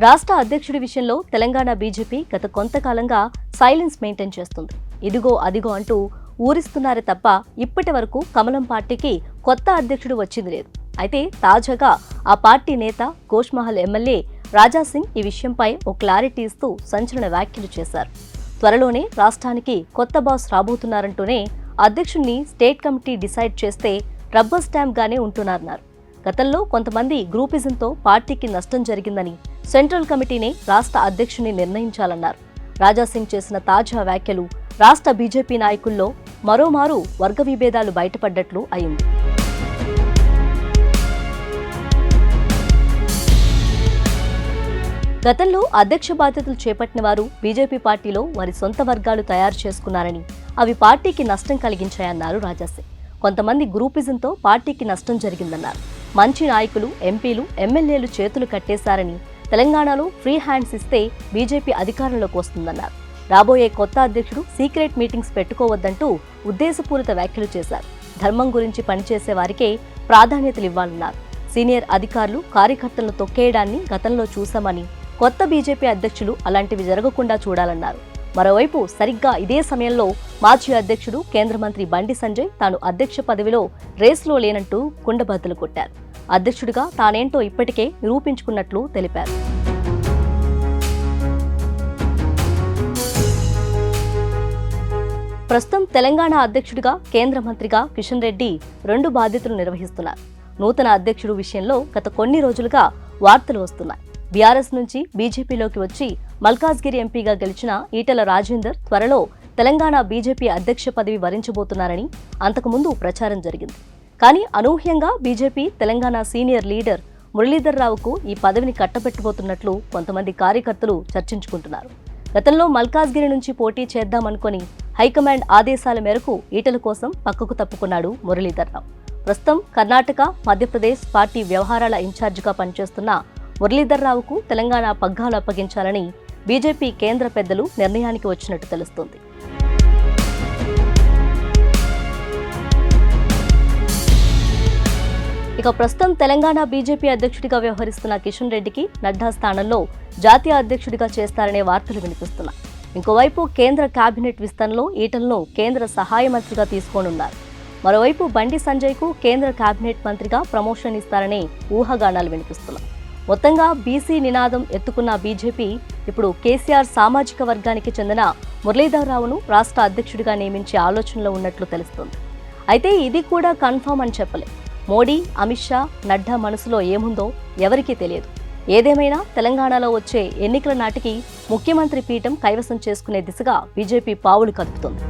రాష్ట్ర అధ్యక్షుడి విషయంలో తెలంగాణ బీజేపీ గత కొంతకాలంగా సైలెన్స్ మెయింటైన్ చేస్తుంది. ఇదిగో అదిగో అంటూ ఊరిస్తున్నారే తప్ప ఇప్పటి వరకు కమలం పార్టీకి కొత్త అధ్యక్షుడు వచ్చింది లేదు. అయితే తాజాగా ఆ పార్టీ నేత గోష్మహల్ ఎమ్మెల్యే రాజాసింగ్ ఈ విషయంపై ఓ క్లారిటీ ఇస్తూ సంచలన వ్యాఖ్యలు చేశారు. త్వరలోనే రాష్ట్రానికి కొత్త బాస్ రాబోతున్నారంటూనే అధ్యక్షుడిని స్టేట్ కమిటీ డిసైడ్ చేస్తే రబ్బర్ స్టాంప్ గానే ఉంటున్నారన్నారు. గతంలో కొంతమంది గ్రూపిజంతో పార్టీకి నష్టం జరిగిందని సెంట్రల్ కమిటీనే రాష్ట్ర అధ్యక్షుడిని నిర్ణయించాలన్నారు. రాజాసింగ్ చేసిన తాజా వ్యాఖ్యలు రాష్ట్ర బీజేపీ నాయకుల్లో మరోమారు వర్గ విభేదాలు బయటపడ్డట్లు అయింది. గతంలో అధ్యక్ష బాధ్యతలు చేపట్టిన వారు బీజేపీ పార్టీలో వారి సొంత వర్గాలు తయారు చేసుకున్నారని, అవి పార్టీకి నష్టం కలిగించాయన్నారు రాజాసింగ్. కొంతమంది గ్రూపిజంతో పార్టీకి నష్టం జరిగిందన్నారు. మంచి నాయకులు, ఎంపీలు, ఎమ్మెల్యేలు చేతులు కట్టేశారని, తెలంగాణలో ఫ్రీ హ్యాండ్స్ ఇస్తే బీజేపీ అధికారంలోకి వస్తుందన్నారు. రాబోయే కొత్త అధ్యక్షుడు సీక్రెట్ మీటింగ్స్ పెట్టుకోవద్దంటూ ఉద్దేశపూరిత వ్యాఖ్యలు చేశారు. ధర్మం గురించి పనిచేసే వారికే ప్రాధాన్యతలు ఇవ్వాలన్నారు. సీనియర్ అధికారులు కార్యకర్తలను తొక్కేయడాన్ని గతంలో చూశామని, కొత్త బీజేపీ అధ్యక్షులు అలాంటివి జరగకుండా చూడాలన్నారు. మరోవైపు సరిగ్గా ఇదే సమయంలో మాజీ అధ్యక్షుడు కేంద్ర మంత్రి బండి సంజయ్ తాను అధ్యక్ష పదవిలో రేసులో లేనంటూ కుండబద్దలు కొట్టారు. అధ్యక్షుడిగా తానేంటో ఇప్పటికే నిరూపించుకున్నట్లు తెలిపారు. ప్రస్తుతం తెలంగాణ అధ్యక్షుడిగా కేంద్ర మంత్రిగా కిషన్ రెడ్డి 2 బాధ్యతలు నిర్వహిస్తున్నారు. నూతన అధ్యక్షుడు విషయంలో గత కొన్ని రోజులుగా వార్తలు వస్తున్నాయి. బీఆర్ఎస్ నుంచి బీజేపీలోకి వచ్చి మల్కాజ్గిరి ఎంపీగా గెలిచిన ఈటెల రాజేందర్ త్వరలో తెలంగాణ బీజేపీ అధ్యక్ష పదవి వరించబోతున్నారని అంతకుముందు ప్రచారం జరిగింది. కానీ అనూహ్యంగా BJP Telangana senior leader Muralidhar రావుకు ఈ పదవిని కట్టబెట్టబోతున్నట్లు కొంతమంది కార్యకర్తలు చర్చించుకుంటున్నారు. గతంలో మల్కాజ్గిరి నుంచి పోటీ చేద్దామనుకొని హైకమాండ్ ఆదేశాల మేరకు ఈటెల కోసం పక్కకు తప్పుకున్నాడు మురళీధర్ రావు. ప్రస్తుతం కర్ణాటక, మధ్యప్రదేశ్ పార్టీ వ్యవహారాల ఇన్ఛార్జిగా పనిచేస్తున్న మురళీధర్ రావుకు తెలంగాణ పగ్గాలు అప్పగించాలని బీజేపీ కేంద్ర పెద్దలు నిర్ణయానికి వచ్చినట్టు తెలుస్తోంది. ఇక ప్రస్తుతం తెలంగాణ బీజేపీ అధ్యక్షుడిగా వ్యవహరిస్తున్న కిషన్ రెడ్డికి నడ్డా స్థానంలో జాతీయ అధ్యక్షుడిగా చేస్తారనే వార్తలు వినిపిస్తున్నాయి. ఇంకోవైపు కేంద్ర కేబినెట్ విస్తరణలో ఈటలను కేంద్ర సహాయ మంత్రిగా తీసుకోనున్నారు. మరోవైపు బండి సంజయ్కు కేంద్ర కేబినెట్ మంత్రిగా ప్రమోషన్ ఇస్తారనే ఊహాగానాలు వినిపిస్తున్నాయి. మొత్తంగా బీసీ నినాదం ఎత్తుకున్న బీజేపీ ఇప్పుడు కేసీఆర్ సామాజిక వర్గానికి చెందిన మురళీధర్ రావును రాష్ట్ర అధ్యక్షుడిగా నియమించే ఆలోచనలో ఉన్నట్లు తెలుస్తోంది. అయితే ఇది కూడా కన్ఫర్మ్ అని చెప్పలేదు. మోడీ, అమిత్ షా, నడ్డా మనసులో ఏముందో ఎవరికీ తెలియదు. ఏదేమైనా తెలంగాణలో వచ్చే ఎన్నికల నాటికి ముఖ్యమంత్రి పీఠం కైవసం చేసుకునే దిశగా బీజేపీ పావులు కదుపుతోంది.